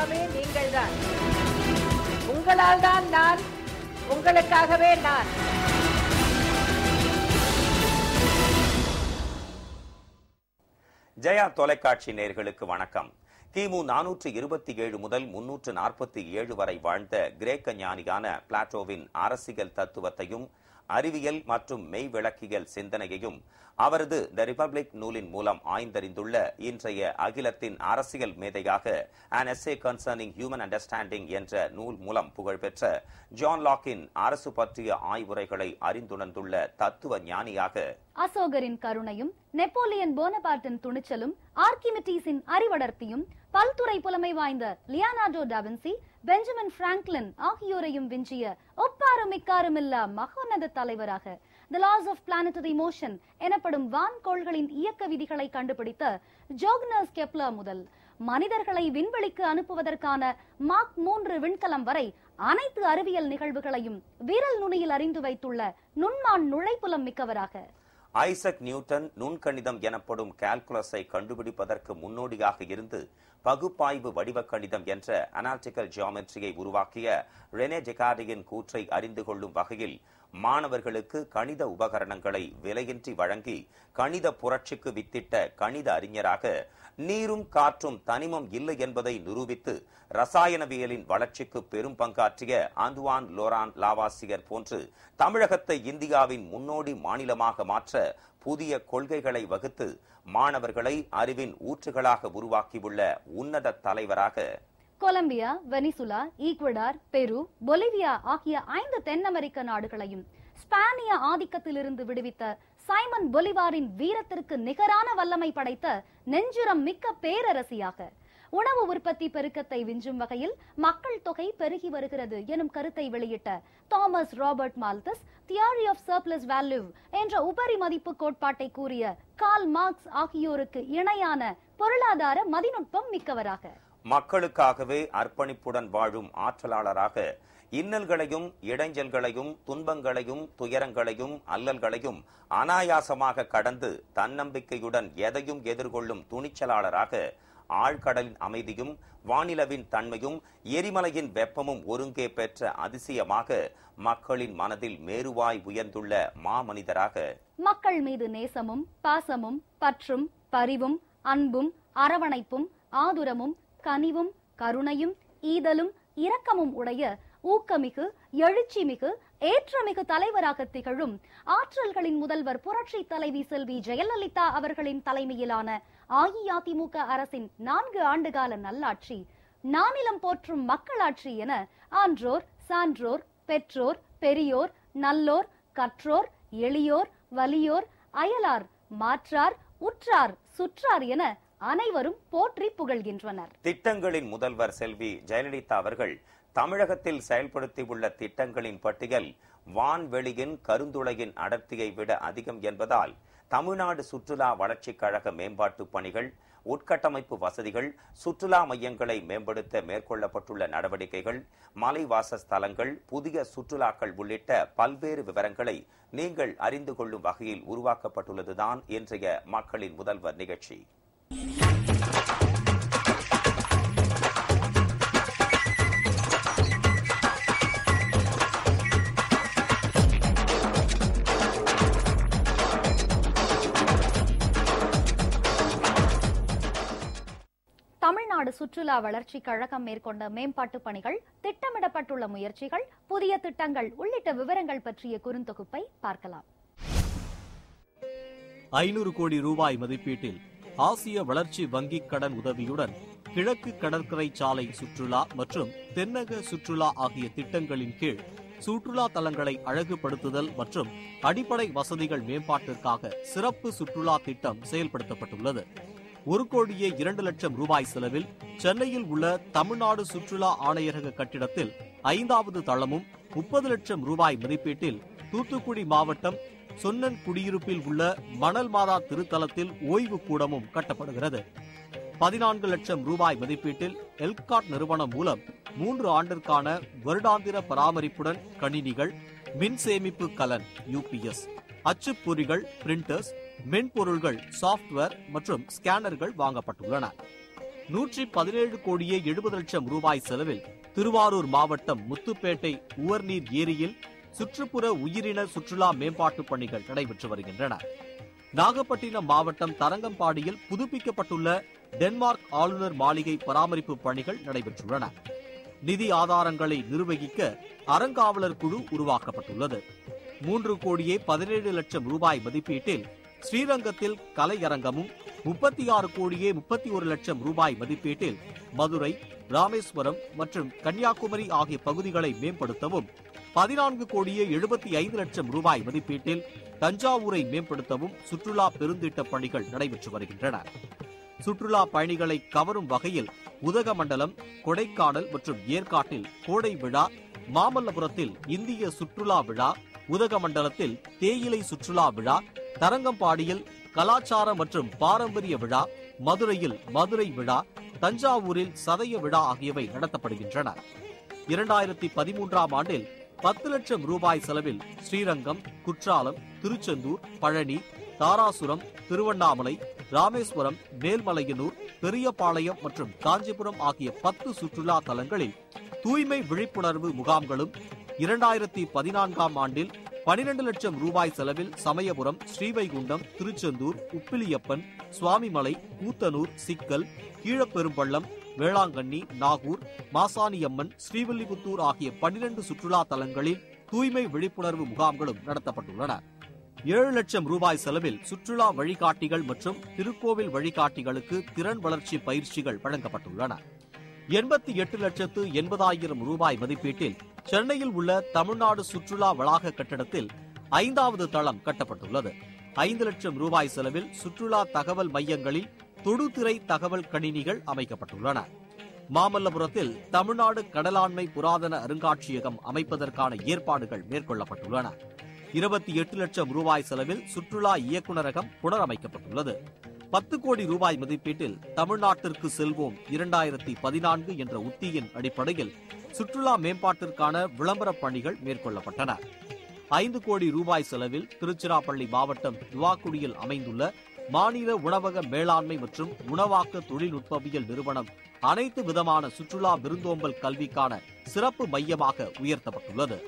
எல்லாமே நீங்கள்தான். உங்களால் தான் நான், உங்களுக்காகவே நான். ஜெயா தொலைக்காட்சி நேயர்களுக்கு வணக்கம். கிமு 427 முதல் 347 வரை வாழ்ந்த கிரேக்க ஞானியான பிளாட்டோவின் அரசியல் தத்துவத்தையும் அறிவியல் மற்றும் மெய்விளக்கியல் சிந்தனையையும் அவரது தி ரிபப்ளிக் நூலின் மூலம் ஆய்ந்தறிந்துள்ள இன்றைய அகிலத்தின் அரசியல் மேதையாக An Essay Concerning Human Understanding என்ற நூல் மூலம் புகழ்பெற்ற ஜான் லாக்கின் அரசு பற்றிய ஆய்வுரைகளை அறிந்துணர்ந்துள்ள தத்துவ ஞானியாக அசோகரின் கருணையும், நெப்போலியன் போனபார்ட்டின் துணிச்சலும், ஆர்கிமிடிஸின் அறிவடர்த்தியும், பல்துறை புலமை வாய்ந்த லியோனார்டோ டாவின்சி, பெஞ்சமின் பிராங்க்லின் ஆகியோரையும் விஞ்சிய ஒப்பாரும் மிக்காருமில்லா மகோன்னத தலைவராக தி லாஸ் ஆஃப் பிளானட்டரி மோஷன் எனப்படும் வான்கோள்களின் இயக்க விதிகளை கண்டுபிடித்த ஜோகன்னஸ் கெப்லர் முதல் மனிதர்களை விண்வெளிக்கு அனுப்புவதற்கான மார்க் 3 விண்கலம் வரை அனைத்து அறிவியல் நிகழ்வுகளையும் விரல் நுனியில் அறிந்து வைத்துள்ள நுண்மான் நுழைப்புலம் மிக்கவராக ஐசக் நியூட்டன் நுண்கணிதம் எனப்படும் கால்குலஸை கண்டுபிடிப்பதற்கு முன்னோடியாக இருந்து பகுப்பாய்வு வடிவ கணிதம் என்ற அனாலிட்டிக்கல் ஜியோமெட்ரியை உருவாக்கிய ரெனே டெகார்டின் கூற்றை அறிந்து கொள்ளும் வகையில் மாணவர்களுக்கு கணித உபகரணங்களை விலையின்றி வழங்கி கணித புரட்சிக்கு வித்திட்ட கணித அறிஞராக நீரும் காற்றும் தனிமம் இல்லை என்பதை நிரூபித்து ரசாயனவியலின் வளர்ச்சிக்கு பெரும் பங்காற்றிய ஆந்துவான் லோரான் லாவாசியர் போன்று தமிழகத்தை இந்தியாவின் முன்னோடி மாநிலமாக மாற்ற புதிய கொள்கைகளை வகுத்து மாணவர்களை அறிவின் ஊற்றுகளாக உருவாக்கியுள்ள உன்னத தலைவராக கொலம்பியா, வெனிசுலா, ஈக்வடார், பெரு, பொலிவியா ஆகிய 5 தென் அமெரிக்க நாடுகளையும் ஸ்பானிய ஆதிக்கத்திலிருந்து விடுவித்த சைமன் பொலிவாரின் வீரத்திற்கு நிகரான வல்லமை படைத்த நெஞ்சுரம் மிக்க பேரரசியாக உணவு உற்பத்தி பெருக்கத்தை விஞ்சும் வகையில் மக்கள் தொகை பெருகி வருகிறது எனும் கருத்தை வெளியிட்ட Thomas Robert Malthus theory of surplus value என்ற உபரி மதிப்பு கோட்பாட்டை கூறிய கார்ல் மார்க்ஸ் ஆகியோருக்கு இணையான பொருளாதார மதிநுட்பம் மிக்கவராக மக்களுக்காகவே அர்ப்பணிப்புடன் வாழும் ஆற்றலாளராக இன்னல்களையும் இடைஞ்சல்களையும் துன்பங்களையும் துயரங்களையும் அல்லல்களையும் அனாயாசமாக கடந்து தன்னம்பிக்கையுடன் எதையும் எதிர்கொள்ளும் துணிச்சலாளராக ஆழ்கடலின் அமைதியும் வானிலவின் தன்மையும் எரிமலையின் வெப்பமும் ஒருங்கே பெற்ற அதிசயமாக மக்களின் மனதில் மேருவாய் உயர்ந்துள்ள மாமனிதராக மக்கள் மீது நேசமும் பாசமும் பற்றும் பரிவும் அன்பும் அரவணைப்பும் ஆதுரமும் கனிவும் கருணையும் ஈதலும் இரக்கமும் உடைய ஊக்கமிகு எழுச்சிமிகு ஏற்றமிகு தலைவராக திகழும் ஆற்றல்களின் முதல்வர் புரட்சி தலைவி செல்வி ஜெயலலிதா அவர்களின் தலைமையிலான அஇஅதிமுக அரசின் 4 ஆண்டுகால நல்லாட்சி நானிலம் போற்றும் மக்களாட்சி என ஆன்றோர் சான்றோர் பெற்றோர் பெரியோர் நல்லோர் கற்றோர் எளியோர் வலியோர் அயலார் மாற்றார் உற்றார் சுற்றார் என அனைவரும் போற்றி புகழ்கின்றனர். திட்டங்களின் முதல்வர் செல்வி ஜெயலலிதா அவர்கள் தமிழகத்தில் செயல்படுத்தியுள்ள திட்டங்களின் பட்டியல் வான்வெளியின் கருந்துளையின் அடர்த்தியை விட அதிகம் என்பதால் தமிழ்நாடு சுற்றுலா வளர்ச்சிக் கழக மேம்பாட்டு பணிகள், உட்கட்டமைப்பு வசதிகள், சுற்றுலா மையங்களை மேம்படுத்த மேற்கொள்ளப்பட்டுள்ள நடவடிக்கைகள், மலைவாசஸ்தலங்கள், புதிய சுற்றுலாக்கள் உள்ளிட்ட பல்வேறு விவரங்களை நீங்கள் அறிந்து கொள்ளும் வகையில் உருவாக்கப்பட்டுள்ளதுதான் இன்றைய மக்களின் முதல்வர் நிகழ்ச்சி. தமிழ்நாடு சுற்றுலா வளர்ச்சி கழகம் மேற்கொண்ட மேம்பாட்டு பணிகள், திட்டமிடப்பட்டுள்ள முயற்சிகள், புதிய திட்டங்கள் உள்ளிட்ட விவரங்கள் பற்றிய குறுந்தொகுப்பை பார்க்கலாம். 500 கோடி ரூபாய் மதிப்பீட்டில் ஆசிய வளர்ச்சி வங்கி கடன் உதவியுடன் கிழக்கு கடற்கரை சாலை சுற்றுலா மற்றும் தென்னக சுற்றுலா ஆகிய திட்டங்களின் கீழ் சுற்றுலா தலங்களை அழகுபடுத்துதல் மற்றும் அடிப்படை வசதிகள் மேம்பாட்டிற்காக சிறப்பு சுற்றுலா திட்டம் செயல்படுத்தப்பட்டுள்ளது. 1,02,00,000 ரூபாய் செலவில் சென்னையில் உள்ள தமிழ்நாடு சுற்றுலா ஆணையரக கட்டிடத்தில் 5வது தளமும், 30 லட்சம் ரூபாய் மதிப்பீட்டில் தூத்துக்குடி மாவட்டம் சொன்னன் குடியிருப்பில் உள்ள மணல் மாதா திருத்தலத்தில் ஓய்வு கூடமும் கட்டப்படுகிறது. 14 லட்சம் ரூபாய் மதிப்பீட்டில் எல்காட் நிறுவனம் மூலம் 3 ஆண்டிற்கான வருடாந்திர பராமரிப்புடன் கணினிகள், மின் சேமிப்பு கலன் UPS, அச்சுப்பொறிகள், பிரிண்டர்ஸ், மென்பொருள்கள், சாப்ட்வேர் மற்றும் ஸ்கேனர்கள் வாங்கப்பட்டுள்ளன. 117 கோடியே 70 லட்சம் ரூபாய் செலவில் திருவாரூர் மாவட்டம் முத்துப்பேட்டை உவர்நீர் ஏரியில் சுற்றுப்புற உயிரின சுற்றுலா மேம்பாட்டு பணிகள் நடைபெற்று வருகின்றன. நாகப்பட்டினம் மாவட்டம் தரங்கம்பாடியில் புதுப்பிக்கப்பட்டுள்ள டென்மார்க் ஆளுநர் மாளிகை பராமரிப்பு பணிகள் நடைபெற்றுள்ளன. நிதி ஆதாரங்களை நிர்வகிக்க அறங்காவலர் குழு உருவாக்கப்பட்டுள்ளது. 3 கோடியே 17 லட்சம் ரூபாய் மதிப்பீட்டில் ஸ்ரீரங்கத்தில் கலையரங்கமும் 36 கோடியே 31 லட்சம் ரூபாய் மதிப்பீட்டில் மதுரை, ராமேஸ்வரம் மற்றும் கன்னியாகுமரி ஆகிய பகுதிகளை மேம்படுத்தவும் 14 கோடியே 75 லட்சம் ரூபாய் மதிப்பீட்டில் தஞ்சாவூரை மேம்படுத்தவும் சுற்றுலா பெருந்திட்ட பணிகள் நடைபெற்று வருகின்றன. சுற்றுலா பயணிகளை கவரும் வகையில் உதகமண்டலம், கொடைக்கானல் மற்றும் ஏற்காட்டில் கோடை விழா, மாமல்லபுரத்தில் இந்திய சுற்றுலா விழா, உதகமண்டலத்தில் தேயிலை சுற்றுலா விழா, தரங்கம்பாடியில் கலாச்சார மற்றும் பாரம்பரிய விழா, மதுரையில் மதுரை விழா, தஞ்சாவூரில் சதய விழா ஆகியவை நடத்தப்படுகின்றன. 2013ஆம் ஆண்டில் 10 லட்சம் ரூபாய் செலவில் ஸ்ரீரங்கம், குற்றாலம், திருச்செந்தூர், பழனி, தாராசுரம், திருவண்ணாமலை, ராமேஸ்வரம், மேல்மலையனூர், பெரியபாளையம் மற்றும் காஞ்சிபுரம் ஆகிய 10 சுற்றுலா தலங்களில் தூய்மை விழிப்புணர்வு முகாம்களும், 2014ஆம் ஆண்டில் 12 லட்சம் ரூபாய் செலவில் சமயபுரம், ஸ்ரீவைகுண்டம், திருச்செந்தூர், உப்பிலியப்பன், சுவாமிமலை, கூத்தனூர், சிக்கல், கீழப்பெரும்பள்ளம், வேளாங்கண்ணி, நாகூர், மாசாணியம்மன், ஸ்ரீவில்லிபுத்தூர் ஆகிய 12 சுற்றுலா தலங்களில் தூய்மை விழிப்புணர்வு முகாம்களும் நடத்தப்பட்டுள்ளன. 7 லட்சம் ரூபாய் செலவில் சுற்றுலா வழிகாட்டிகள் மற்றும் திருக்கோவில் வழிகாட்டிகளுக்கு திறன் வளர்ச்சி பயிற்சிகள் வழங்கப்பட்டுள்ளன. 88,80,000 ரூபாய் மதிப்பீட்டில் சென்னையில் உள்ள தமிழ்நாடு சுற்றுலா வளாக கட்டடத்தில் 5வது தளம் கட்டப்பட்டுள்ளது. 5 லட்சம் ரூபாய் செலவில் சுற்றுலா தகவல் மையங்களில் தொடுதிரை தகவல் கணினிகள் அமைக்கப்பட்டுள்ளன. மாமல்லபுரத்தில் தமிழ்நாடு கடலாண்மை புராதன அருங்காட்சியகம் அமைப்பதற்கான ஏற்பாடுகள் மேற்கொள்ளப்பட்டுள்ளன. 28 லட்சம் ரூபாய் செலவில் சுற்றுலா இயக்குநரகம் புனரமைக்கப்பட்டுள்ளது. 10 கோடி ரூபாய் மதிப்பீட்டில் தமிழ்நாட்டிற்கு செல்வோம் 2014 என்ற உத்தியின் அடிப்படையில் சுற்றுலா மேம்பாட்டிற்கான விளம்பர பணிகள் மேற்கொள்ளப்பட்டன. 5 கோடி ரூபாய் செலவில் திருச்சிராப்பள்ளி மாவட்டம் துவாக்குடியில் அமைந்துள்ள மாநில உணவக மேலாண்மை மற்றும் உணவாக்க தொழில்நுட்பவியல் நிறுவனம் அனைத்து விதமான சுற்றுலா விருந்தோம்பல் கல்விக்கான சிறப்பு மையமாக உயர்த்தப்பட்டுள்ளது.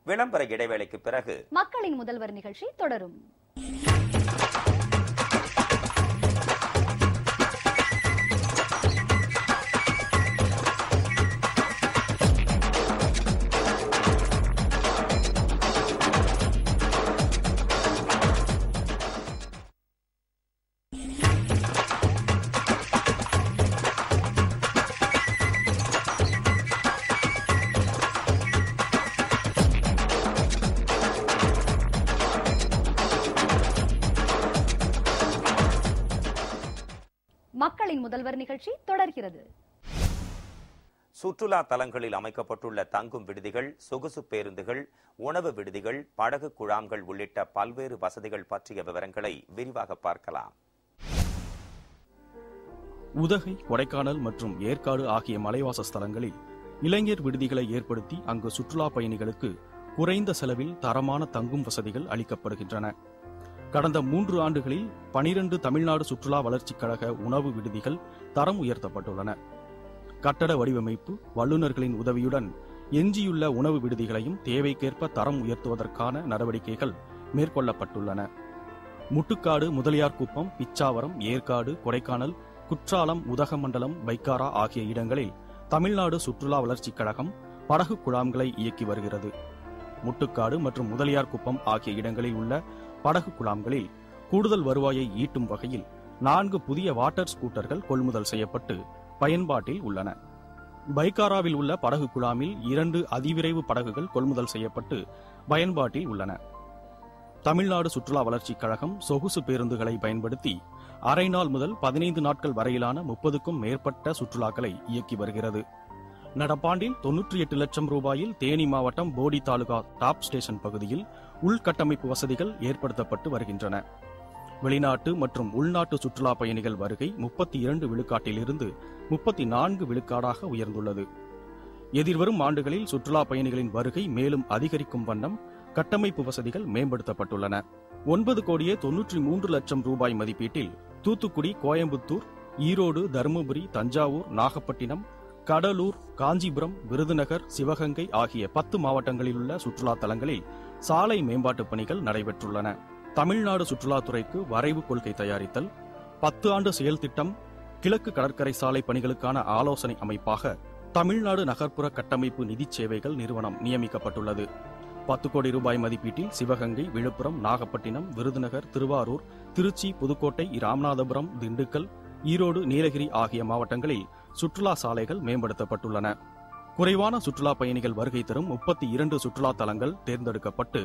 விளம்பர இடைவேளைக்கு பிறகு மக்களின் முதல்வர் நிகழ்ச்சி தொடரும். மக்களின் முதல்வர் நிகழ்ச்சி தொடர்கிறது. சுற்றுலா தலங்களில் அமைக்கப்பட்டுள்ள தங்கும் விடுதிகள், சொகுசு பேருந்துகள், உணவு விடுதிகள், படகு குழாம்கள் உள்ளிட்ட பல்வேறு வசதிகள் பற்றிய விவரங்களை விரிவாக பார்க்கலாம். உதகை, கொடைக்கானல் மற்றும் ஏற்காடு ஆகிய மலைவாச ஸ்தலங்களில் இளைஞர் விடுதிகளை ஏற்படுத்தி அங்கு சுற்றுலா பயணிகளுக்கு குறைந்த செலவில் தரமான தங்கும் வசதிகள் அளிக்கப்படுகின்றன. கடந்த 3 ஆண்டுகளில் 12 தமிழ்நாடு சுற்றுலா வளர்ச்சிக் கழக உணவு விடுதிகள் தரம் உயர்த்தப்பட்டுள்ளன. கட்டட வடிவமைப்பு வல்லுநர்களின் உதவியுடன் எஞ்சியுள்ள உணவு விடுதிகளையும் தேவைக்கேற்ப தரம் உயர்த்துவதற்கான நடவடிக்கைகள் மேற்கொள்ளப்பட்டுள்ளன. முட்டுக்காடு, முதலியார்குப்பம், பிச்சாவரம், ஏற்காடு, கொடைக்கானல், குற்றாலம், உதகமண்டலம், பைக்காரா ஆகிய இடங்களில் தமிழ்நாடு சுற்றுலா வளர்ச்சிக் கழகம் படகு குழாம்களை இயக்கி வருகிறது. முட்டுக்காடு மற்றும் முதலியார்குப்பம் ஆகிய இடங்களில் உள்ள படகு குழாம்களில் கூடுதல் வருவாயை ஈட்டும் வகையில் 4 புதிய வாட்டர் ஸ்கூட்டர்கள் கொள்முதல் செய்யப்பட்டு பயன்பாட்டில் உள்ளன. பைக்காராவில் உள்ள படகு குழாமில் 2 அதிவிரைவு படகுகள் கொள்முதல் செய்யப்பட்டு பயன்பாட்டில் உள்ளன. தமிழ்நாடு சுற்றுலா வளர்ச்சிக் கழகம் சொகுசு பேருந்துகளை பயன்படுத்தி அரை நாள் முதல் 15 நாட்கள் வரையிலான 30க்கும் மேற்பட்ட சுற்றுலாக்களை இயக்கி வருகிறது. நடப்பாண்டில் 98 லட்சம் ரூபாயில் தேனி மாவட்டம் போடி தாலுகா டாப் ஸ்டேஷன் பகுதியில் உள்கட்டமைப்பு வசதிகள் ஏற்படுத்தப்பட்டு வருகின்றன. வெளிநாட்டு மற்றும் உள்நாட்டு சுற்றுலா பயணிகள் வருகை 32 விழுக்காட்டிலிருந்து 34 விழுக்காடாக உயர்ந்துள்ளது. எதிர்வரும் ஆண்டுகளில் சுற்றுலா பயணிகளின் வருகை மேலும் அதிகரிக்கும் வண்ணம் கட்டமைப்பு வசதிகள் மேம்படுத்தப்பட்டுள்ளன. 9 கோடியே 93 லட்சம் ரூபாய் மதிப்பீட்டில் தூத்துக்குடி, கோயம்புத்தூர், ஈரோடு, தருமபுரி, தஞ்சாவூர், நாகப்பட்டினம், கடலூர், காஞ்சிபுரம், விருதுநகர், சிவகங்கை ஆகிய 10 மாவட்டங்களில் உள்ள சுற்றுலா தலங்களில் சாலை மேம்பாட்டுப் பணிகள் நடைபெற்றுள்ளன. தமிழ்நாடு சுற்றுலாத்துறைக்கு வரைவு கொள்கை தயாரித்தல், 10 ஆண்டு செயல் திட்டம், கிழக்கு கடற்கரை சாலை பணிகளுக்கான ஆலோசனை அமைப்பாக தமிழ்நாடு நகர்ப்புற கட்டமைப்பு நிதிச் சேவைகள் நிறுவனம் நியமிக்கப்பட்டுள்ளது. 10 கோடி ரூபாய் மதிப்பீட்டில் சிவகங்கை, விழுப்புரம், நாகப்பட்டினம், விருதுநகர், திருவாரூர், திருச்சி, புதுக்கோட்டை, ராமநாதபுரம், திண்டுக்கல், ஈரோடு, நீலகிரி ஆகிய மாவட்டங்களில் சுற்றுலா சாலைகள் மேம்படுத்தப்பட்டுள்ளன. குறைவான சுற்றுலா பயணிகள் வருகை தரும் 32 சுற்றுலா தலங்கள் தேர்ந்தெடுக்கப்பட்டு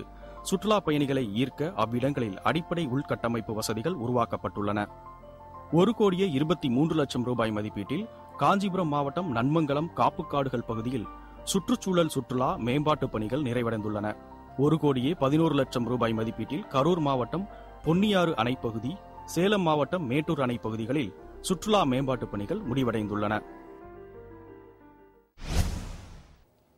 சுற்றுலா பயணிகளை ஈர்க்க அவ்விடங்களில் அடிப்படை உள்கட்டமைப்பு வசதிகள் உருவாக்கப்பட்டுள்ளன. 1,23,00,000 ரூபாய் மதிப்பீட்டில் காஞ்சிபுரம் மாவட்டம் நன்மங்கலம் காப்புக்காடுகள் பகுதியில் சுற்றுச்சூழல் சுற்றுலா மேம்பாட்டு பணிகள் நிறைவடைந்துள்ளன. 1,11,00,000 ரூபாய் மதிப்பீட்டில் கரூர் மாவட்டம் பொன்னியாறு அணைப்பகுதி, சேலம் மாவட்டம் மேட்டூர் அணை பகுதிகளில் சுற்றுலா மேம்பாட்டு பணிகள் முடிவடைந்துள்ளன.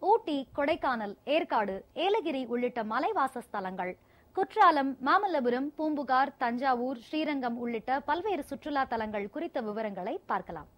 ஊட்டி, கொடைக்கானல், ஏற்காடு, ஏலகிரி உள்ளிட்ட மலைவாச ஸ்தலங்கள், குற்றாலம், மாமல்லபுரம், பூம்புகார், தஞ்சாவூர், ஸ்ரீரங்கம் உள்ளிட்ட பல்வேறு சுற்றுலா தலங்கள் குறித்த விவரங்களை பார்க்கலாம்.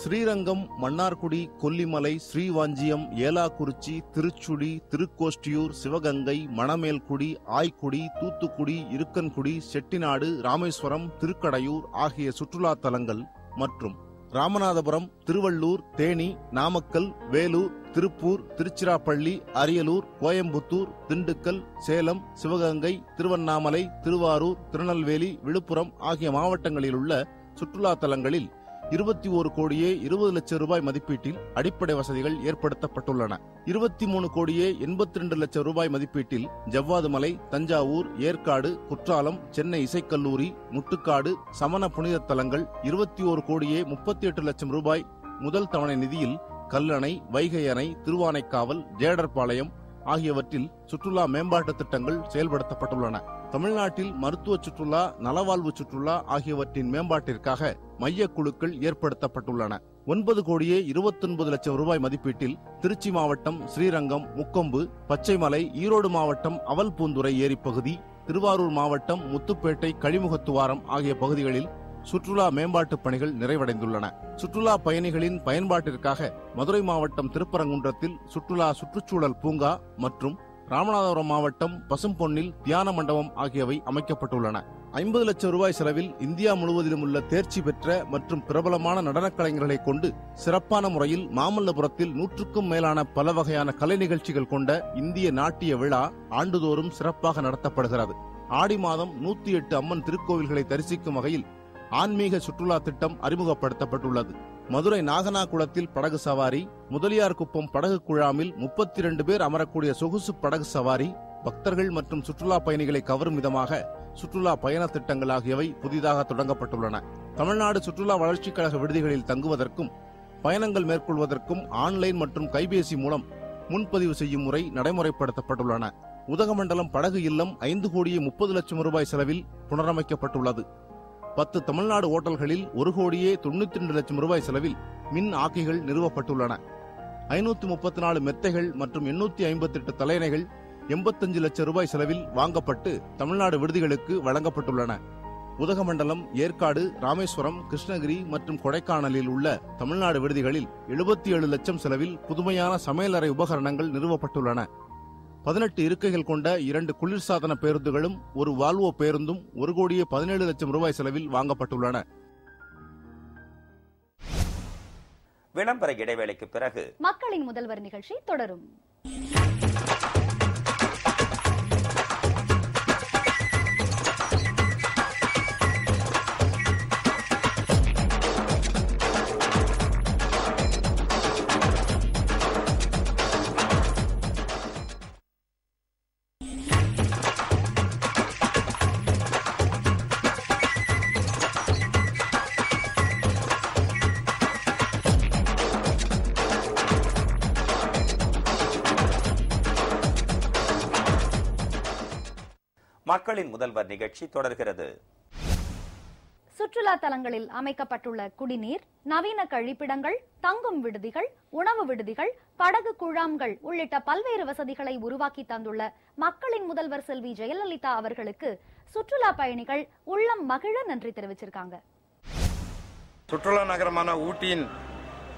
ஸ்ரீரங்கம், மன்னார்குடி, கொல்லிமலை, ஸ்ரீவாஞ்சியம், ஏலாக்குறிச்சி, திருச்சுழி, திருக்கோஷ்டியூர், சிவகங்கை, மணமேல்குடி, ஆய்க்குடி, தூத்துக்குடி, இருக்கன்குடி, செட்டிநாடு, ராமேஸ்வரம், திருக்கடையூர் ஆகிய சுற்றுலா தலங்கள் மற்றும் ராமநாதபுரம், திருவள்ளூர், தேனி, நாமக்கல், வேலூர், திருப்பூர், திருச்சிராப்பள்ளி, அரியலூர், கோயம்புத்தூர், திண்டுக்கல், சேலம், சிவகங்கை, திருவண்ணாமலை, திருவாரூர், திருநெல்வேலி, விழுப்புரம் ஆகிய மாவட்டங்களில் உள்ள சுற்றுலா தலங்களில் 21,20,00,000 ரூபாய் மதிப்பீட்டில் அடிப்படை வசதிகள் ஏற்படுத்தப்பட்டுள்ளன. 23,82,00,000 ரூபாய் மதிப்பீட்டில் ஜவ்வாதுமலை, தஞ்சாவூர், ஏற்காடு, குற்றாலம், சென்னை இசைக்கல்லூரி, முட்டுக்காடு, சமண புனித தலங்கள் 21,38,00,000 ரூபாய் முதல் தவணை நிதியில் கல்லணை, வைகை அணை, திருவானைக்காவல், ஜேடர்பாளையம் ஆகியவற்றில் சுற்றுலா மேம்பாட்டு திட்டங்கள் செயல்படுத்தப்பட்டுள்ளன. தமிழ்நாட்டில் மருத்துவ சுற்றுலா, நலவாழ்வு சுற்றுலா ஆகியவற்றின் மேம்பாட்டிற்காக மைய குழுக்கள் ஏற்படுத்தப்பட்டுள்ளன. 9,29,00,000 ரூபாய் மதிப்பீட்டில் திருச்சி மாவட்டம் ஸ்ரீரங்கம், முக்கொம்பு, பச்சைமலை, ஈரோடு மாவட்டம் அவல்பூந்துறை ஏரி பகுதி, திருவாரூர் மாவட்டம் முத்துப்பேட்டை, கழிமுகத்துவாரம் ஆகிய பகுதிகளில் சுற்றுலா மேம்பாட்டு பணிகள் நிறைவடைந்துள்ளன. சுற்றுலா பயணிகளின் பயன்பாட்டிற்காக மதுரை மாவட்டம் திருப்பரங்குன்றத்தில் சுற்றுச்சூழல் பூங்கா மற்றும் ராமநாதபுரம் மாவட்டம் பசும்பொன்னில் தியான மண்டபம் ஆகியவை அமைக்கப்பட்டுள்ளன. 50 லட்சம் ரூபாய் செலவில் இந்தியா முழுவதிலும் உள்ள தேர்ச்சி பெற்ற மற்றும் பிரபலமான நடனக் கலைஞர்களை கொண்டு சிறப்பான முறையில் மாமல்லபுரத்தில் 100க்கும் மேலான பல வகையான கலை நிகழ்ச்சிகள் கொண்ட இந்திய நாட்டிய விழா ஆண்டுதோறும் சிறப்பாக நடத்தப்படுகிறது. ஆடி மாதம் 108 அம்மன் திருக்கோவில்களை தரிசிக்கும் வகையில் ஆன்மீக சுற்றுலா திட்டம் அறிமுகப்படுத்தப்பட்டுள்ளது. மதுரை நாகனாகுளத்தில் படகு சவாரி, முதலியார் குப்பம் படகு குழாமில் 32 பேர் அமரக்கூடிய சொகுசு படகு சவாரி, பக்தர்கள் மற்றும் சுற்றுலா பயணிகளை கவரும் விதமாக சுற்றுலா பயண திட்டங்கள் ஆகியவை புதிதாக தொடங்கப்பட்டுள்ளன. தமிழ்நாடு சுற்றுலா வளர்ச்சிக் கழக விடுதிகளில் தங்குவதற்கும் பயணங்கள் மேற்கொள்வதற்கும் ஆன்லைன் மற்றும் கைபேசி மூலம் முன்பதிவு செய்யும் முறை நடைமுறைப்படுத்தப்பட்டுள்ளன. உதகமண்டலம் படகு இல்லம் 5,30,00,000 ரூபாய் செலவில் புனரமைக்கப்பட்டுள்ளது. 10 தமிழ்நாடு ஓட்டல்களில் 1,92,00,000 ரூபாய் செலவில் மின் ஆக்கைகள் நிறுவப்பட்டுள்ளன. 534 மெத்தைகள் மற்றும் 858 தலையணைகள் 85 லட்சம் ரூபாய் செலவில் வாங்கப்பட்டு தமிழ்நாடு விடுதிகளுக்கு வழங்கப்பட்டுள்ளன. உதகமண்டலம், ஏற்காடு, ராமேஸ்வரம், கிருஷ்ணகிரி மற்றும் கொடைக்கானலில் உள்ள தமிழ்நாடு விடுதிகளில் 77 லட்சம் செலவில் புதுமையான சமையலறை உபகரணங்கள் நிறுவப்பட்டுள்ளன. 18 இருக்கைகள் கொண்ட 2 குளிர்சாதன பேருந்துகளும் 1 வால்வோ பேருந்தும் 1,17,00,000 ரூபாய் செலவில் வாங்கப்பட்டுள்ளன. விளம்பர இடைவேளைக்கு பிறகு மக்களின் முதல்வர் நிகழ்ச்சி தொடரும். மக்களின் முதல்வர் நிகழ்ச்சி தொடர்கிறது. சுற்றுலா தலங்களில் அமைக்கப்பட்டுள்ள குடிநீர், நவீன கழிப்பிடங்கள், தங்கும் விடுதிகள், உணவு விடுதிகள், படகு குழாம்கள் உள்ளிட்ட பல்வேறு வசதிகளை உருவாக்கி தந்துள்ள மக்களின் முதல்வர் செல்வி ஜெயலலிதா அவர்களுக்கு சுற்றுலா பயணிகள் உள்ளம் மகிழ நன்றி தெரிவிச்சிருக்காங்க. சுற்றுலா நகரமான ஊட்டியின்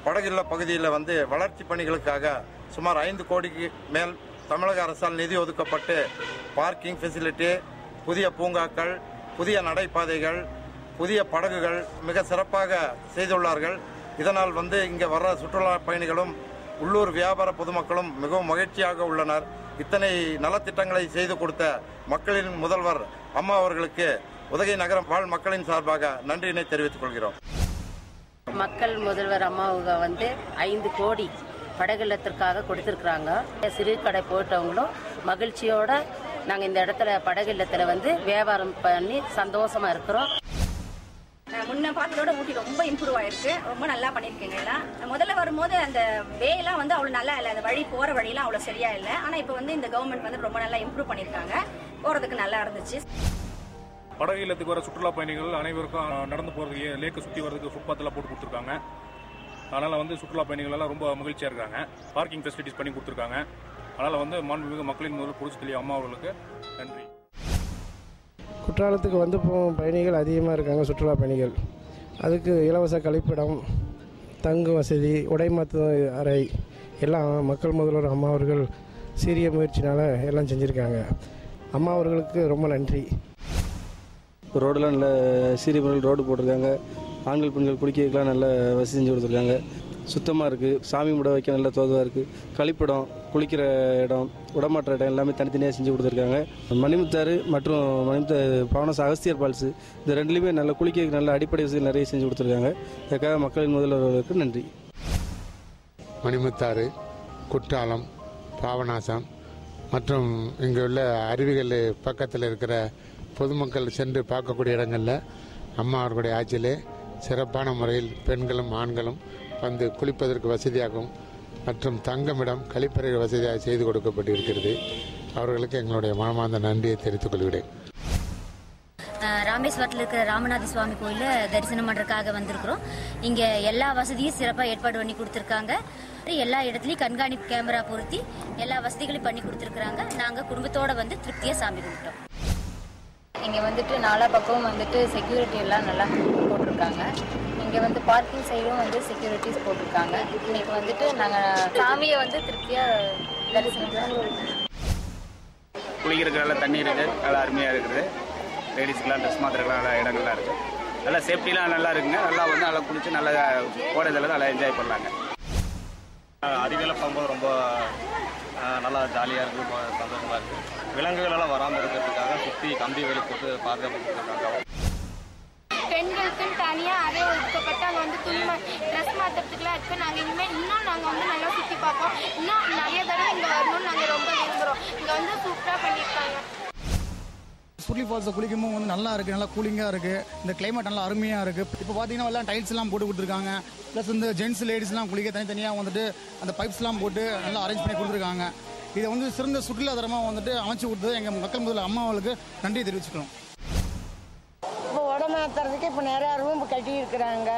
படகுள்ள பகுதியில் வளர்ச்சி பணிகளுக்காக சுமார் 5 கோடிக்கு மேல் தமிழக அரசால் நிதி ஒதுக்கப்பட்டு பார்க்கிங் ஃபெசிலிட்டி, புதிய பூங்காக்கள், புதிய நடைபாதைகள், புதிய படகுகள் மிக சிறப்பாக செய்துள்ளார்கள். இதனால் இங்கே வர்ற சுற்றுலா பயணிகளும் உள்ளூர் வியாபார பொதுமக்களும் மிகவும் மகிழ்ச்சியாக உள்ளனர். இத்தனை நலத்திட்டங்களை செய்து கொடுத்த மக்களின் முதல்வர் அம்மா அவர்களுக்கு உதகை நகரம் வாழ் மக்களின் சார்பாக நன்றியினை தெரிவித்துக் கொள்கிறோம். மக்கள் முதல்வர் அம்மாவுக்கு 5 கோடி படகில்லத்திற்காக கொடுத்திருக்கிறாங்க. சிறு கடை போட்டவங்களும் மகிழ்ச்சியோட நாங்க இந்த இடத்துல படகில்லத்துல வியாபாரம் பண்ணி சந்தோஷமா இருக்கிறோம். முன்ன பார்த்ததோட ஊட்டி ரொம்ப இம்ப்ரூவ் ஆயிருக்கு. ரொம்ப நல்லா பண்ணிருக்கீங்க. எல்லாம் முதல்ல வரும்போது அந்த வே எல்லாம் அவ்வளவு நல்லா இல்லை, அந்த வழி போற வழியெல்லாம் அவ்வளவு சரியா இல்லை. ஆனா இப்ப இந்த கவர்மெண்ட் ரொம்ப நல்லா இம்ப்ரூவ் பண்ணிருக்காங்க. போறதுக்கு நல்லா இருந்துச்சு. படகு இல்லத்துக்கு வர சுற்றுலா பயணிகள் அனைவருக்கும் நடந்து போறதுக்கு, லேக்கை சுற்றி வரதுக்கு ஃபுட்பாத் எல்லாம் போட்டு கொடுத்துருக்காங்க. அதனால சுற்றுலா பயணிகள் எல்லாம் ரொம்ப மகிழ்ச்சியா இருக்காங்க. பார்க்கிங் ஃபெசிலிட்டிஸ் பண்ணி கொடுத்துருக்காங்க. அதனால மாண்புமிகு மக்களின் முதல் புரட்சி அம்மா அவர்களுக்கு நன்றி. குற்றாலத்துக்கு போகும் பயணிகள் அதிகமாக இருக்காங்க. சுற்றுலா பயணிகள் அதுக்கு இலவச கழிப்பிடம், தங்கு வசதி, உடைமாற்று அறை எல்லாம் மக்கள் முதல்வர் அம்மா அவர்கள் சீரிய முயற்சினால எல்லாம் செஞ்சுருக்காங்க. அம்மா அவர்களுக்கு ரொம்ப நன்றி. ரோடெல்லாம் நல்ல சீரிய முறையில் ரோடு போட்டிருக்காங்க. ஆண்கள் பெண்கள் குளிக்கிறதுக்கெலாம் நல்ல வசதி செஞ்சு கொடுத்துருக்காங்க. சுத்தமாக இருக்குது. சாமி முட வைக்க நல்ல தோதுவாக இருக்குது. கழிப்பிடம், குளிக்கிற இடம், உடமாற்ற இடம் எல்லாமே தனித்தனியாக செஞ்சு கொடுத்துருக்காங்க. மணிமுத்தாறு மற்றும் பாவனாஸ் அகஸ்தியர் ஃபால்ஸு இந்த ரெண்டுலேயுமே நல்ல குளிக்க நல்ல அடிப்படை வசதி நிறைய செஞ்சு கொடுத்துருக்காங்க. இதுக்காக மக்களின் முதல்வர்களுக்கு நன்றி. மணிமுத்தாறு, குற்றாலம், பாவநாசம் மற்றும் இங்கே உள்ள அருவிகள் பக்கத்தில் இருக்கிற பொதுமக்கள் சென்று பார்க்கக்கூடிய இடங்களில் அம்மா அவர்களுடைய ஆட்சியிலே சிறப்பான முறையில் பெண்களும் ஆண்களும் குளிப்பதற்கு வசதியாகவும் மற்றும் தங்கமிடம், கழிப்பறை வசதியாக செய்து கொடுக்கப்பட்டிருக்கிறது. அவர்களுக்கு எங்களுடைய மனமார்ந்த நன்றியை தெரிவித்துக் கொள்கிறேன். ராமேஸ்வரத்தில் இருக்கிற ராமநாத சுவாமி கோயிலில் தரிசனம் பண்ணுறதுக்காக வந்திருக்கிறோம். இங்கே எல்லா வசதியும் சிறப்பாக ஏற்பாடு பண்ணி கொடுத்துருக்காங்க. எல்லா இடத்துலையும் கண்காணிப்பு கேமரா பொருத்தி எல்லா வசதிகளையும் பண்ணி கொடுத்துருக்குறாங்க. நாங்கள் குடும்பத்தோடு திருப்தியாக சாமி கும்பிட்டோம். இங்கே நாலா பக்கமும் செக்யூரிட்டி எல்லாம் நல்லா போட்டிருக்காங்க. இங்கே பார்க்கிங் சைடும் செக்யூரிட்டிஸ் போட்டிருக்காங்க. இன்னைக்கு நாங்கள் சாமியை திருப்தியாக தரிசனம் குளிக்கிறதுக்கு நல்லா தண்ணி இருக்குது, நல்லா அருமையாக இருக்குது. லேடிஸ்க்கெலாம் ட்ரெஸ் மாத்திரலாம் நல்லா இடங்கள்லாம் இருக்குது. நல்லா சேஃப்டிலாம் நல்லா இருக்குங்க. நல்லா குளிச்சு நல்லா கோடையில் நல்லா என்ஜாய் பண்ணலாங்க. அருவியில் போகும்போது ரொம்ப நல்லா ஜாலியாக இருக்குது, சந்தோஷமாக இருக்குது. விலங்குகளெல்லாம் வராமல் இருக்கிறதுக்காக சுற்றி கம்பி வேலி போட்டு பாதுகாப்பு கொடுத்துருக்காங்க. பெண்களுக்கு தனியாக அறை ஒதுக்கப்பட்டு அங்கே துணி ட்ரெஸ் மாற்றுறதுக்குலாம் இருக்குது. நாங்கள் இனிமேல் நாங்கள் நல்லா சுற்றி பார்ப்போம். இன்னும் நிறைய தடவை இங்கே வரணும்னு நாங்கள் ரொம்ப விரும்புகிறோம். இங்கே சூப்பராக பண்ணியிருக்காங்க. சுருளி ஃபால்ஸை குளிக்கும்போது நல்லா இருக்குது, நல்லா கூலிங்காக இருக்குது. இந்த கிளைமேட் நல்லா அருமையாக இருக்குது. இப்போ பார்த்தீங்கன்னா எல்லாம் டைல்ஸ் எல்லாம் போட்டு கொடுத்துருக்காங்க. ப்ளஸ் ஜென்ட்ஸ் லேடிஸ்லாம் குளிக்க தனித்தனியாக அந்த பைப்ஸ்லாம் போட்டு நல்லா அரேஞ்ச் பண்ணி கொடுத்துருக்காங்க. இதை சிறந்த சுற்றுலாதரமாக அமைச்சு கொடுத்தது எங்கள் மக்கள் முதல்ல அம்மா அவர்களுக்கு நன்றி தெரிவிச்சுக்கிறோம். இப்போ உடமாத்துறதுக்கு இப்போ நிறையா ரூம் கட்டி இருக்கிறாங்க.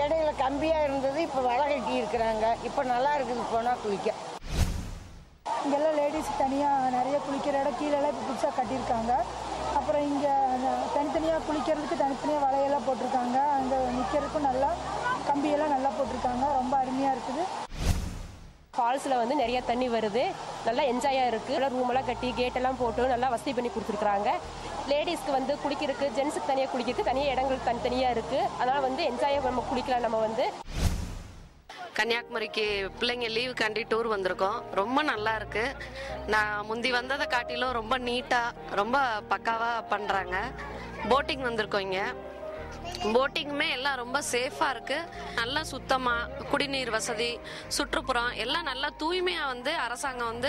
இடையில கம்பியாக இருந்தது, இப்போ வலை கட்டி இருக்கிறாங்க. இப்போ நல்லா இருக்குது போனால் குளிக்க. இங்கெல்லாம் லேடிஸ் தனியாக நிறைய குளிக்கிற இடம் கீழெல்லாம் இப்போ புதுசாக கட்டியிருக்காங்க. அப்புறம் இங்கே தனித்தனியாக குளிக்கிறதுக்கு தனித்தனியாக வலையெல்லாம் போட்டிருக்காங்க. அங்கே நிற்கிறதுக்கும் நல்லா கம்பியெல்லாம் நல்லா போட்டிருக்காங்க. ரொம்ப அருமையாக இருக்குது. ஃபால்ஸில் நிறைய தண்ணி வருது, நல்லா என்ஜாயாக இருக்குது. ரூமெல்லாம் கட்டி கேட்டெல்லாம் போட்டு நல்லா வசதி பண்ணி கொடுத்துருக்குறாங்க. லேடிஸ்க்கு குளிக்கிறதுக்கு, ஜென்ஸுக்கு தனியாக குளிக்கிறதுக்கு தனியாக இடங்கள் தனித்தனியாக இருக்குது. அதனால் என்ஜாயாக நம்ம குளிக்கலாம். நம்ம கன்னியாகுமரிக்கு பிள்ளைங்க லீவுக்காண்டி டூர் வந்திருக்கோம். ரொம்ப நல்லா இருக்கு. நான் முந்தி வந்ததை காட்டிலும் ரொம்ப நீட்டாக ரொம்ப பக்காவாக பண்ணுறாங்க. போட்டிங் வந்திருக்கோம். இங்கே போட்டிங்குமே எல்லாம் ரொம்ப சேஃபாக இருக்குது. நல்லா சுத்தமாக குடிநீர் வசதி, சுற்றுப்புறம் எல்லாம் நல்லா தூய்மையாக அரசாங்கம்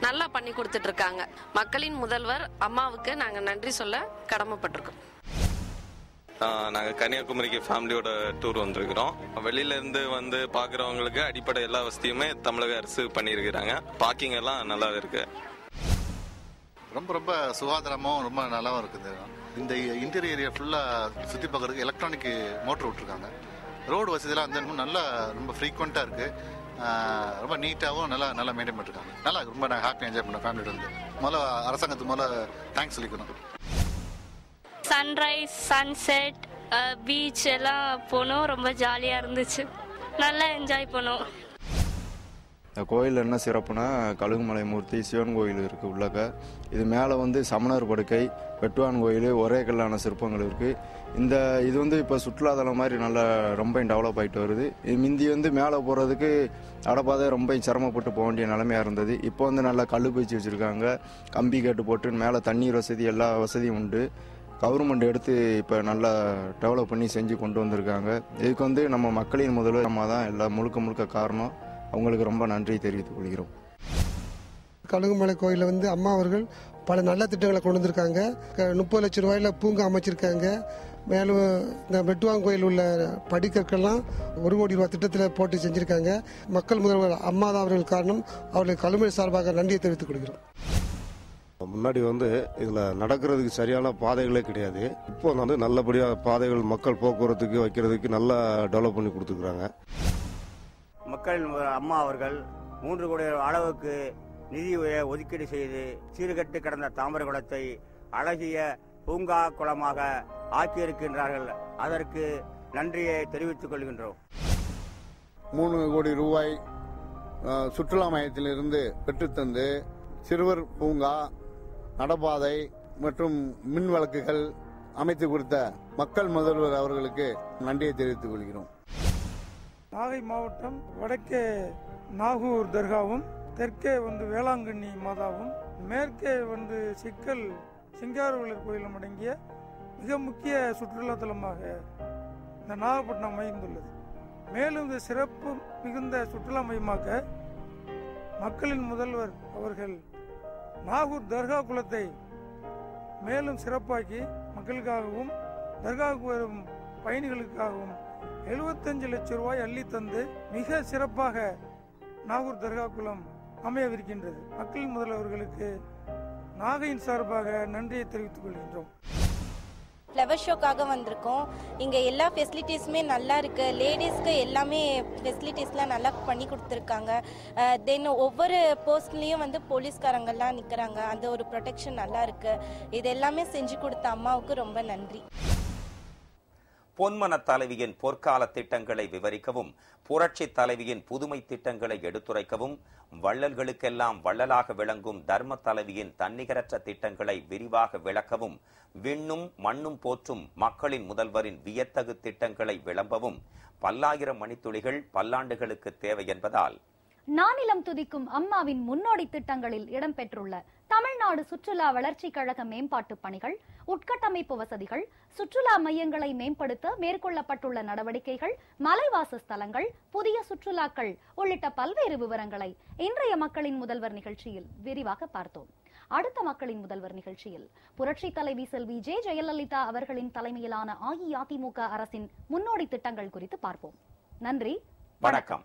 நல்லா பண்ணி கொடுத்துட்ருக்காங்க. மக்களின் முதல்வர் அம்மாவுக்கு நாங்கள் நன்றி சொல்ல கடமைப்பட்டிருக்கோம். நாங்கள் கன்னியாகுமரிக்கு ஃபேமிலியோட டூர் வந்திருக்கிறோம். வெளியில இருந்து பார்க்குறவங்களுக்கு அடிப்படை எல்லா வசதியுமே தமிழக அரசு பண்ணியிருக்கிறாங்க. பார்க்கிங் எல்லாம் நல்லா இருக்கு. ரொம்ப சுகாதாரமும் ரொம்ப நல்லாவும் இருக்குது. இந்த இன்டீரியர் ஏரியா ஃபுல்லாக சுற்றி பார்க்குறதுக்கு எலக்ட்ரானிக் மோட்டர் விட்டுருக்காங்க. ரோடு வசதியெல்லாம் வந்து நல்லா ரொம்ப ஃப்ரீக்வெண்ட்டாக இருக்குது. ரொம்ப நீட்டாகவும் நல்லா மெயின்டைன் பண்ணிருக்காங்க. நல்லா ரொம்ப நான் ஹாப்பியாக என்ஜாய் பண்ணேன் ஃபேமிலியோட வந்து. முதல்ல அரசாங்கத்துக்கு முதல்ல தேங்க்ஸ் சொல்லிக்கணும். சன்ரைஸ், சன்செட், பீச் எல்லாம் போனோம். ரொம்ப ஜாலியாக இருந்துச்சு. நல்லா என்ஜாய் பண்ணோம். இந்த கோயில் என்ன சிறப்புனா கழுகுமலை மூர்த்தி சிவன் கோயில் இருக்குது உள்ளக்க. இது மேலே வந்து சமணர் படுக்கை, வெட்டுவான் கோயில், ஒரே கல்லான சிற்பங்கள் இருக்குது. இது வந்து இப்போ சுற்றுலாதலம் மாதிரி நல்லா ரொம்ப டெவலப் ஆகிட்டு வருது. இது முந்தி வந்து மேலே போகிறதுக்கு அடப்பாதை ரொம்ப சிரமப்பட்டு போக வேண்டிய நிலைமையாக இருந்தது. இப்போ வந்து நல்லா கல் பயிற்சி வச்சுருக்காங்க, கம்பி கேட்டு போட்டு மேலே தண்ணீர் வசதி எல்லா வசதியும் உண்டு. கவர்மெண்ட் எடுத்து இப்போ நல்லா டெவலப் பண்ணி செஞ்சு கொண்டு வந்திருக்காங்க. இதுக்கு வந்து நம்ம மக்களின் முதல்வர் அம்மா தான் எல்லாம் முழுக்க காரணம். அவங்களுக்கு ரொம்ப நன்றி தெரிவித்துக் கொள்கிறோம். கழுகுமலை கோயிலில் வந்து அம்மா அவர்கள் பல நல்ல திட்டங்களை கொண்டு வந்திருக்காங்க. 30 லட்சம் ரூபாயில் பூங்கா அமைச்சிருக்காங்க. மேலும் இந்த வெட்டுவாங்கோயில் உள்ள படிக்கற்கெல்லாம் 1 கோடி ரூபாய் திட்டத்தில் போட்டு செஞ்சுருக்காங்க. மக்கள் முதல்வர் அம்மா தான் அவர்கள் காரணம். அவர்களுக்கு கழுகுமலை சார்பாக நன்றியை தெரிவித்துக் கொள்கிறோம். முன்னாடி வந்து இதில் நடக்கிறதுக்கு சரியான பாதைகளே கிடையாது. இப்போ வந்து நல்லபடியாக பாதைகள் மக்கள் போக்குவரத்துக்கு வைக்கிறதுக்கு நல்லா டெவலப் பண்ணி கொடுத்துருக்குறாங்க. மக்கள் அம்மா அவர்கள் 3 கோடி அளவுக்கு நிதி ஒதுக்கீடு செய்து சீர்கட்டு கிடந்த தாமரை குளத்தை அழகிய பூங்கா குளமாக ஆக்கியிருக்கின்றார்கள். அதற்கு நன்றியை தெரிவித்துக் கொள்கின்றோம். 3 கோடி ரூபாய் சுற்றுலா மையத்திலிருந்து பெற்றுத்தந்து சிறுவர் பூங்கா, நடப்பாதை மற்றும் மின் விளக்குகள் அமைத்து கொடுத்த மக்கள் முதல்வர் அவர்களுக்கு நன்றியை தெரிவித்துக் கொள்கிறோம். நாகை மாவட்டம் வடக்கே நாகூர் தர்காவும், தெற்கே வேளாங்கண்ணி மாதாவும், மேற்கே சிக்கல் சிங்காரவேலர் கோயிலும் அடங்கிய மிக முக்கிய சுற்றுலா தலமாக இந்த நாகப்பட்டினம் அமைந்துள்ளது. மேலும் இந்த சிறப்பு மிகுந்த சுற்றுலா மையமாக மக்களின் முதல்வர் அவர்கள் நாகூர் தர்கா குளத்தை மேலும் சிறப்பாக்கி மக்களுக்காகவும் தர்காவுக்கு வரும் பயணிகளுக்காகவும் 75 லட்சம் ரூபாய் அள்ளி தந்து மிக சிறப்பாக நாகூர் தர்கா குளம் அமையவிருக்கின்றது. மக்களின் முதல்வர்களுக்கு நாகையின் சார்பாக நன்றியை தெரிவித்துக் கொள்கின்றோம். ஃப்ளவர் ஷோக்காக வந்திருக்கோம். இங்கே எல்லா ஃபெசிலிட்டிஸுமே நல்லா இருக்குது. லேடிஸ்க்கு எல்லாமே ஃபெசிலிட்டிஸ்லாம் நல்லா பண்ணி கொடுத்துருக்காங்க. தென் ஒவ்வொரு போஸ்ட்லேயும் போலீஸ்காரங்கள்லாம் நிற்கிறாங்க. அந்த ஒரு ப்ரொடெக்ஷன் நல்லா இருக்குது. இது எல்லாமே செஞ்சு கொடுத்த அம்மாவுக்கு ரொம்ப நன்றி. பொன்மன தலைவியின் பொற்கால திட்டங்களை விவரிக்கவும், புரட்சி தலைவியின் புதுமை திட்டங்களை எடுத்துரைக்கவும், வள்ளல்களுக்கெல்லாம் வள்ளலாக விளங்கும் தர்ம தலைவியின் தன்னிகரற்ற திட்டங்களை விரிவாக விளக்கவும், விண்ணும் மண்ணும் போற்றும் மக்களின் முதல்வரின் வியத்தகு திட்டங்களை விளம்பவும் பல்லாயிரம் மணித்துளிகள் பல்லாண்டுகளுக்கு தேவை என்பதால் நானிலம் துதிக்கும் அம்மாவின் முன்னோடி திட்டங்களில் இடம்பெற்றுள்ள தமிழ்நாடு சுற்றுலா வளர்ச்சி கழக மேம்பாட்டு பணிகள், உட்கட்டமைப்பு வசதிகள், சுற்றுலா மையங்களை மேம்படுத்த மேற்கொள்ளப்பட்டுள்ள நடவடிக்கைகள், மலைவாச ஸ்தலங்கள், புதிய சுற்றுலாக்கள் உள்ளிட்ட பல்வேறு விவரங்களை இன்றைய மக்களின் முதல்வர் நிகழ்ச்சியில் விரிவாக பார்த்தோம். அடுத்த மக்களின் முதல்வர் நிகழ்ச்சியில் புரட்சி தலைவி செல்வி ஜெயலலிதா அவர்களின் தலைமையிலான அஇஅதிமுக அரசின் முன்னோடி திட்டங்கள் குறித்து பார்ப்போம். நன்றி, வணக்கம்.